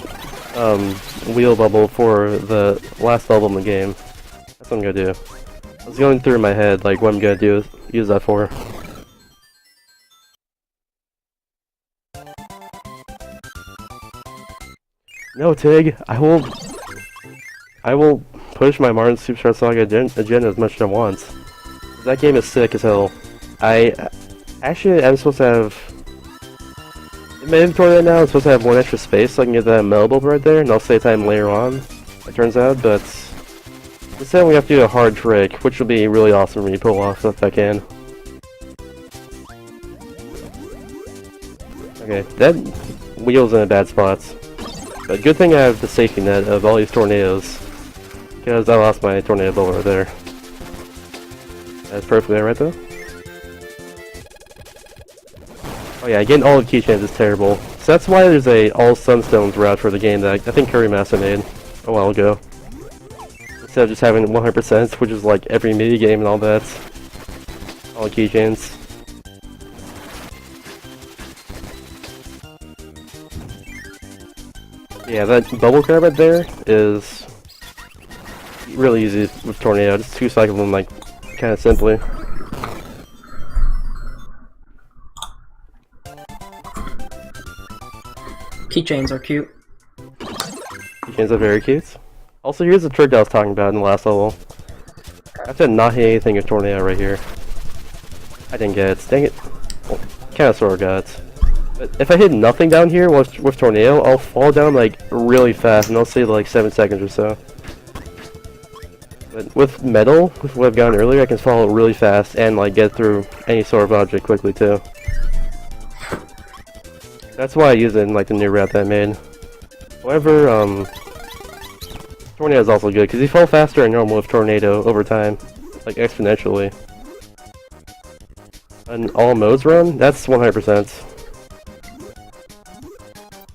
Speaker 1: wheel bubble for the last level in the game. That's what I'm gonna do. I was going through my head like what I'm gonna use that for. No, Tig, I will push my Martin Superstar Saga agenda as much as I want. That game is sick as hell. I'm supposed to have in my inventory right now. I'm supposed to have one extra space so I can get that metal bulb right there, and I'll save time later on. It turns out, but instead we have to do a hard trick, which will be really awesome when you pull off if I can. Okay, that wheel's in a bad spot. But good thing I have the safety net of all these tornadoes, because I lost my tornado bulb right there. That's perfectly right though. Oh yeah, getting all the keychains is terrible. So that's why there's a all sunstones route for the game that I think Kirby Master made a while ago. Instead of just having 100%, which is like every mini game and all that. All the keychains. Yeah, that bubble crab right there is really easy with tornado. Just 2 cycles them like kind of simply.
Speaker 4: Keychains are cute.
Speaker 1: Keychains are very cute. Also, here's the trick I was talking about in the last level. I have to not hit anything with tornado right here. I didn't get it. Dang it. Well, kind of sort of got it. But if I hit nothing down here with tornado, I'll fall down like really fast, and I'll save like 7 seconds or so. But with metal, with what I've gotten earlier, I can fall really fast and like get through any sort of object quickly too. That's why I use it in like the new route that I made. However, tornado is also good because you fall faster than normal with tornado over time, like exponentially. An all modes run, that's 100%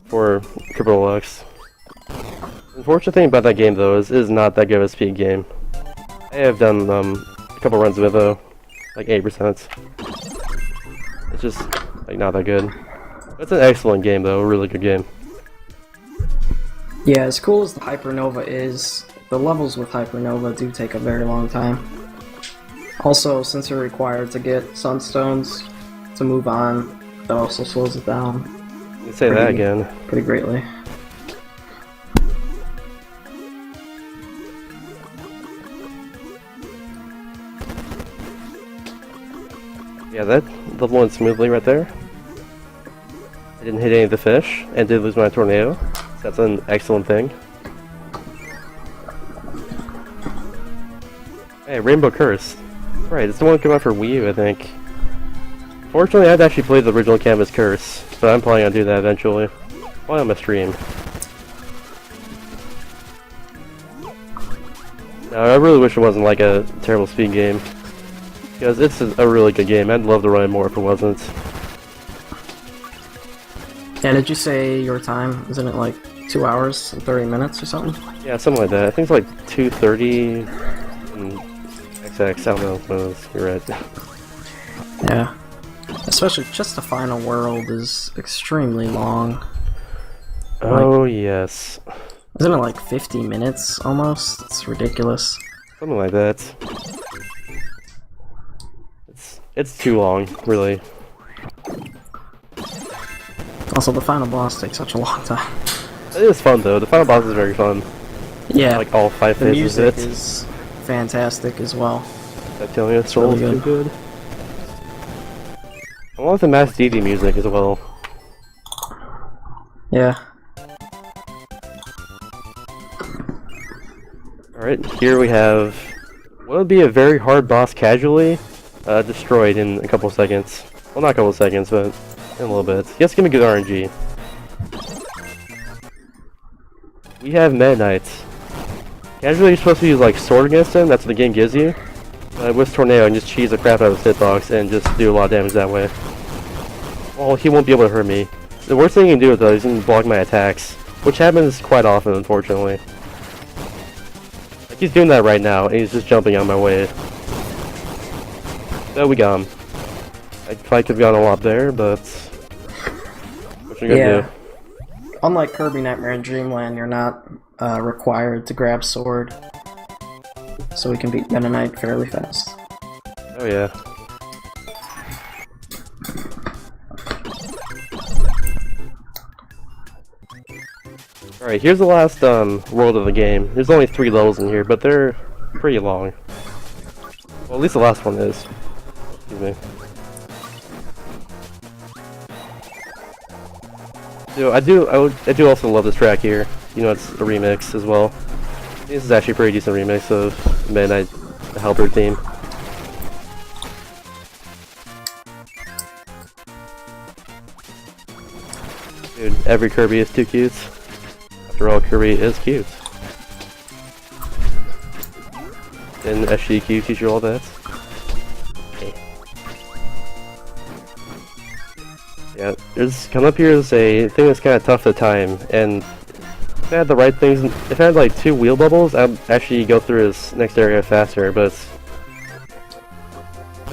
Speaker 1: for Triple Deluxe. Unfortunate thing about that game though is it is not that good of a speed game. I have done a couple runs with it though, like 8%. It's just like not that good. It's an excellent game though, a really good game.
Speaker 4: Yeah, as cool as the Hypernova is, the levels with Hypernova do take a very long time. Also, since you're required to get sunstones to move on, that also slows it down.
Speaker 1: You say that again.
Speaker 4: Pretty greatly.
Speaker 1: Yeah, that level went smoothly right there. I didn't hit any of the fish, and did lose my tornado. So that's an excellent thing. Hey, Rainbow Curse. Right, it's the one that came out for Wii U, I think. Fortunately, I'd actually played the original Canvas Curse, but I'm planning on doing that eventually. While on my stream. No, I really wish it wasn't like a terrible speed game. Because it's a really good game. I'd love to run it more if it wasn't.
Speaker 4: Yeah, did you say your time? Isn't it like 2 hours and 30 minutes or something?
Speaker 1: Yeah, something like that. I think it's like 2:30 and XX. I don't know what it is. You're right.
Speaker 4: Yeah. Especially just the final world is extremely long.
Speaker 1: Oh, yes.
Speaker 4: Isn't it like 50 minutes almost? It's ridiculous.
Speaker 1: Something like that. It's too long, really.
Speaker 4: Also, the final boss takes such a long time.
Speaker 1: It is fun though. The final boss is very fun.
Speaker 4: Yeah.
Speaker 1: Like all 5
Speaker 4: the
Speaker 1: phases of
Speaker 4: music
Speaker 1: it.
Speaker 4: is fantastic as well.
Speaker 1: That telling you Soul is
Speaker 4: really
Speaker 1: too good. I want the Mass DD music as well.
Speaker 4: Yeah.
Speaker 1: Alright, here we have what would be a very hard boss casually destroyed in a couple seconds. Well, not a couple seconds, but in a little bit. Yes, give me good RNG. We have Meta Knight. Casually, you're supposed to use like sword against him. That's what the game gives you. With Tornado, and just cheese the crap out of his hitbox and just do a lot of damage that way. Well, he won't be able to hurt me. The worst thing he can do though is he can block my attacks, which happens quite often, unfortunately. Like he's doing that right now, and he's just jumping on my way. So we got him. I probably could have gone a lot there, but what you gonna do?
Speaker 4: Unlike Kirby Nightmare and Dreamland, you're not required to grab sword, so we can beat Meta Knight fairly fast.
Speaker 1: Oh yeah. Alright, here's the last world of the game. There's only 3 levels in here, but they're pretty long. Well, at least the last one is. Excuse me. So I do also love this track here. You know, it's a remix as well. This is actually a pretty decent remix of Midnight, the Halberd theme. Dude, every Kirby is too cute. After all, Kirby is cute. Didn't SGQ teach you all that? Okay. Yeah, there's coming up here is a thing that's kind of tough to time, and if I had the right things, if I had like 2 wheel bubbles, I'd actually go through this next area faster, but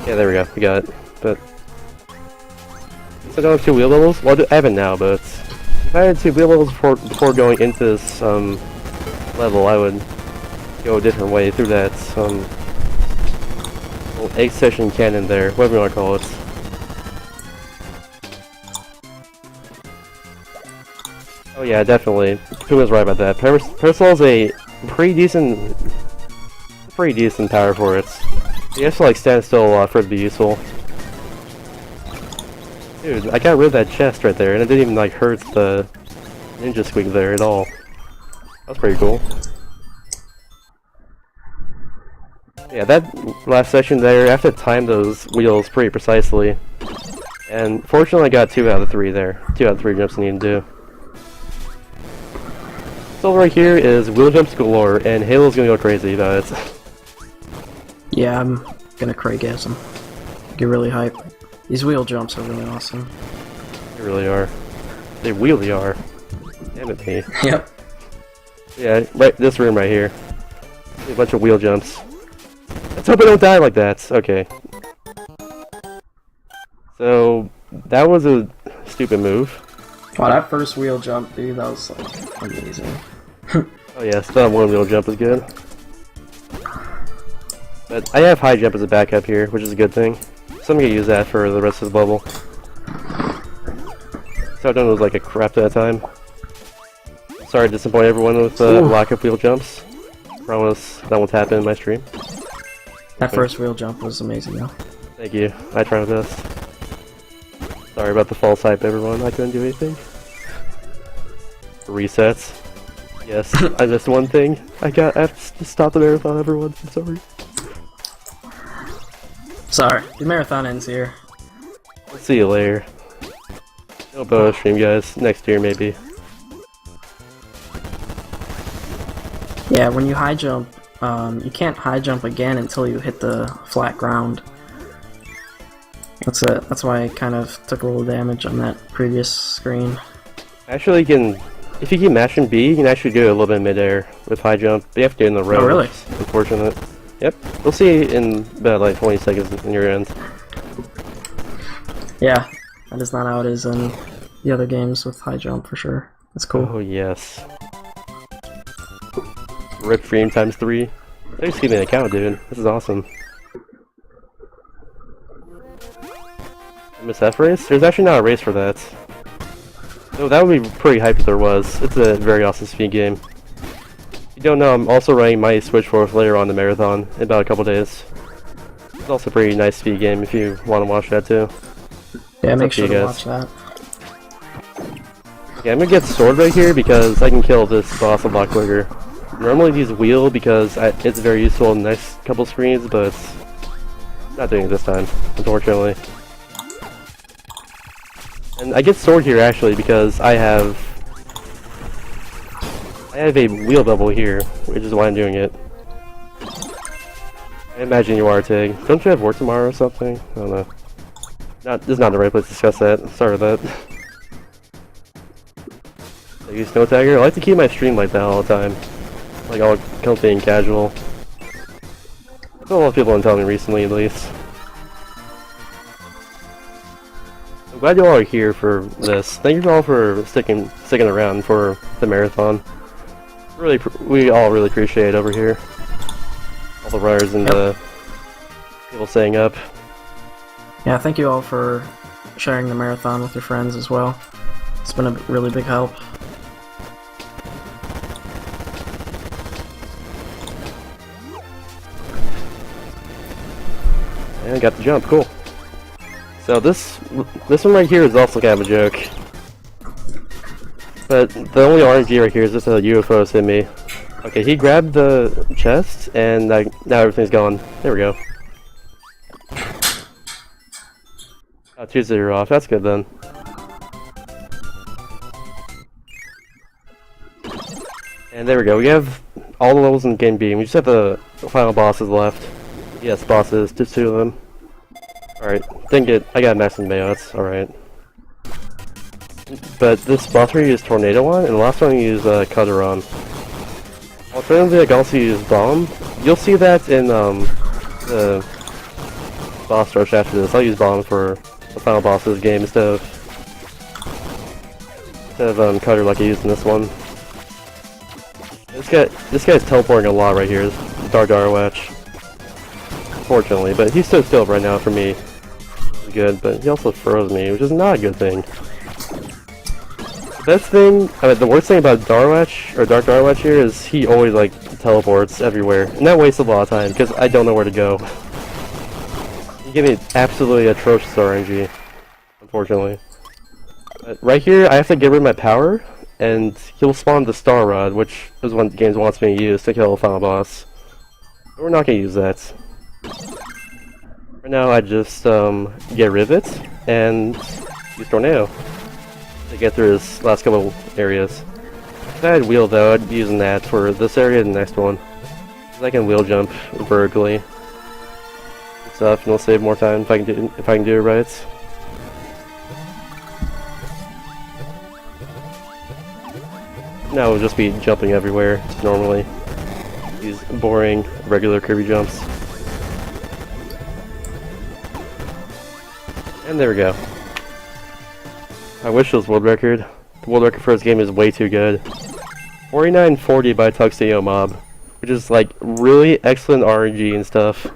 Speaker 1: yeah, there we go, we got it. But so I don't have 2 wheel bubbles? Well, I have it now, but if I had 2 wheel bubbles before going into this level, I would go a different way through that little egg session cannon there, whatever you want to call it. Oh yeah, definitely. Puma's right about that. Parasol's a pretty decent power for it. You have to like stand still a lot for it to be useful. Dude, I got rid of that chest right there, and it didn't even like hurt the ninja squeak there at all. That's pretty cool. Yeah, that last section there, I have to time those wheels pretty precisely. And fortunately I got 2 out of the 3 there. 2 out of the 3 jumps I need to do. So right here is wheel jumps galore, and Halo's gonna go crazy about it.
Speaker 4: Yeah, I'm gonna Craigasm. Get really hyped. These wheel jumps are really awesome.
Speaker 1: They really are. They really are. Damn it, me.
Speaker 4: Yep.
Speaker 1: Yeah, right, this room right here. A bunch of wheel jumps. Let's hope I don't die like that. Okay. So, that was a stupid move.
Speaker 4: Wow, that first wheel jump, dude, that was like amazing.
Speaker 1: Oh yes, that one wheel jump is good. But I have high jump as a backup here, which is a good thing. So I'm gonna use that for the rest of the level. So I've done was like a crap that time. Sorry to disappoint everyone with lack of wheel jumps. Promise that won't happen in my stream.
Speaker 4: That first wheel jump was amazing though.
Speaker 1: Thank you. I tried my best. Sorry about the false hype, everyone. I couldn't do anything. Resets. Yes, I missed one thing. I have to stop the marathon, everyone. I'm sorry.
Speaker 4: Sorry, the marathon ends here.
Speaker 1: I'll see you later. No bonus stream, guys. Next year, maybe.
Speaker 4: Yeah, when you high jump, you can't high jump again until you hit the flat ground. That's it. That's why I kind of took a little damage on that previous screen.
Speaker 1: Actually, you can, if you keep mashing B, you can actually do it a little bit in midair with high jump. But you have to do it in the row.
Speaker 4: Oh, really?
Speaker 1: It's unfortunate. Yep. We'll see in about like 20 seconds in your end.
Speaker 4: Yeah, that is not how it is in the other games with high jump for sure. That's cool.
Speaker 1: Oh yes. Rip stream times 3. Thanks for keeping an account, dude. This is awesome. MSF race? There's actually not a race for that. No, that would be pretty hype if there was. It's a very awesome speed game. If you don't know, I'm also running my Switch Force later on the marathon in about a couple days. It's also a pretty nice speed game if you want to watch that too.
Speaker 4: Yeah, make
Speaker 1: It's up
Speaker 4: sure
Speaker 1: to you
Speaker 4: to
Speaker 1: guys.
Speaker 4: watch that.
Speaker 1: Yeah, I'm gonna get sword right here because I can kill this boss a lot quicker. Normally these wheel because it's very useful in the next couple screens, but not doing it this time, unfortunately. And I get sword here actually because I have a wheel bubble here, which is why I'm doing it. I imagine you are, Tig. Don't you have work tomorrow or something? I don't know. This is not the right place to discuss that. Sorry about that. I use Snow Tagger. I like to keep my stream like that all the time. Like all comfy and casual. That's what a lot of people have been telling me recently, at least. I'm glad you all are here for this. Thank you all for sticking around for the marathon. We all really appreciate it over here. All the runners and the people staying up.
Speaker 4: Yeah, thank you all for sharing the marathon with your friends as well. It's been a really big help.
Speaker 1: And got the jump, cool. So this one right here is also kind of a joke. But the only RNG right here is just a UFO hit me. Okay, he grabbed the chest, and now everything's gone. There we go. Oh, 2-0 off, that's good then. And there we go, we have all the levels in Game B, we just have the final bosses left. Yes, bosses, just 2 of them. Alright, I got maximum mayo, that's alright. But this boss we use Tornado on, and the last one we use Cutter on. Alternatively, I can also use Bomb. You'll see that in the boss rush after this. I'll use Bomb for the final boss of this game instead of Cutter like I used in this one. This guy's teleporting a lot right here, Dark Darwatch. Fortunately, but he stood still right now for me. Good, but he also froze me, which is not a good thing. The worst thing about Dark Darwatch here is he always like teleports everywhere, and that wastes a lot of time because I don't know where to go. He gave me absolutely atrocious RNG, unfortunately. But right here, I have to get rid of my power, and he'll spawn the Star Rod, which is what the game wants me to use to kill the final boss. But we're not gonna use that. Right now, I just get Rivet and use Tornado to get through his last couple areas. If I had Wheel though, I'd be using that for this area and the next one. Because I can wheel jump vertically and stuff, and it'll save more time if I can do it right. Now we'll just be jumping everywhere normally. These boring regular Kirby jumps. And there we go. I wish it was world record. The world record for this game is way too good. 4940 by Tuxedo Mob, which is like really excellent RNG and stuff.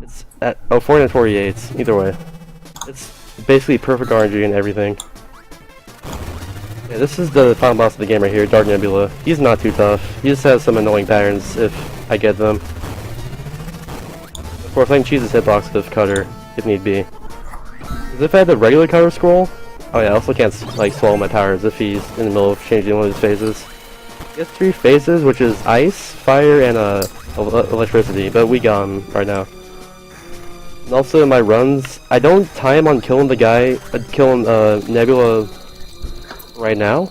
Speaker 1: It's at 4948. Either way, it's basically perfect RNG and everything. Yeah, this is the final boss of the game right here, Dark Nebula. He's not too tough. He just has some annoying patterns if I get them. Of course, I can choose his hitbox with Cutter if need be. Because if I had the regular Cutter scroll, oh yeah, I also can't like swallow my powers if he's in the middle of changing one of his phases. He has 3 phases, which is ice, fire, and electricity, but we got him right now. And also in my runs, I don't time on killing the guy, killing Nebula right now.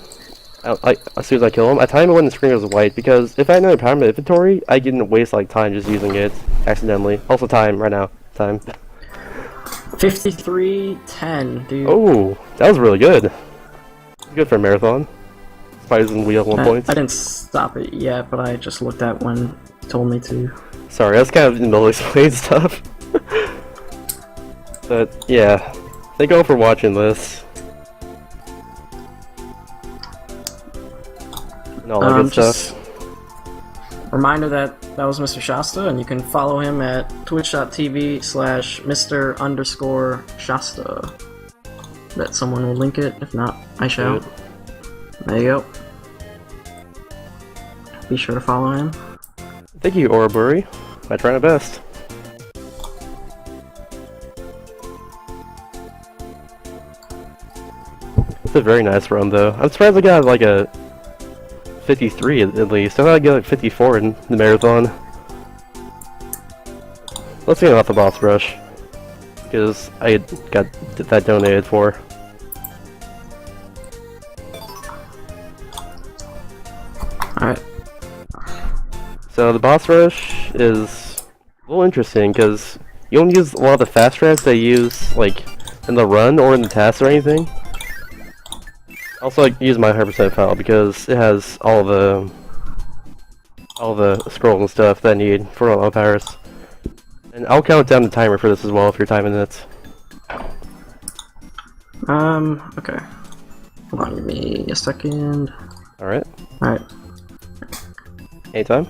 Speaker 1: As soon as I kill him, I time it when the screen goes white, because if I had another power in my inventory, I didn't waste like time just using it accidentally. Also time right now, time.
Speaker 4: 53:10, dude.
Speaker 1: Oh, that was really good. Good for a marathon. Spiders and wheel 1 point.
Speaker 4: I didn't stop it yet, but I just looked at when you told me to.
Speaker 1: Sorry, I was kind of in the middle of explaining stuff. But yeah, thank you all for watching this. And all that good stuff.
Speaker 4: Reminder that was Mr. Shasta, and you can follow him at twitch.tv/Mr_Shasta. Bet someone will link it, if not, I shall. There you go. Be sure to follow him.
Speaker 1: Thank you, Oraburi. I try my best. It's a very nice run, though. I'm surprised I got like a 53 at least. I thought I'd get like 54 in the marathon. Let's get off the boss rush, because I got that donated for.
Speaker 4: Alright.
Speaker 1: So the boss rush is a little interesting, because you don't use a lot of the fast strats they use like in the run or in the tasks or anything. Also, I use my 100% file because it has all the scrolls and stuff that I need for all my powers. And I'll count down the timer for this as well if you're timing it.
Speaker 4: Okay. Hold on, give me a second.
Speaker 1: Alright.
Speaker 4: Alright.
Speaker 1: Anytime.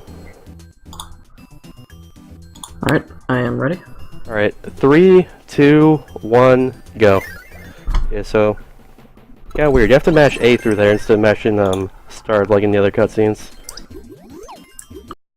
Speaker 4: Alright, I am ready.
Speaker 1: Alright. 3, 2, 1, go. Yeah, so... Yeah, weird. You have to mash A through there instead of mashing, start like in the other cutscenes.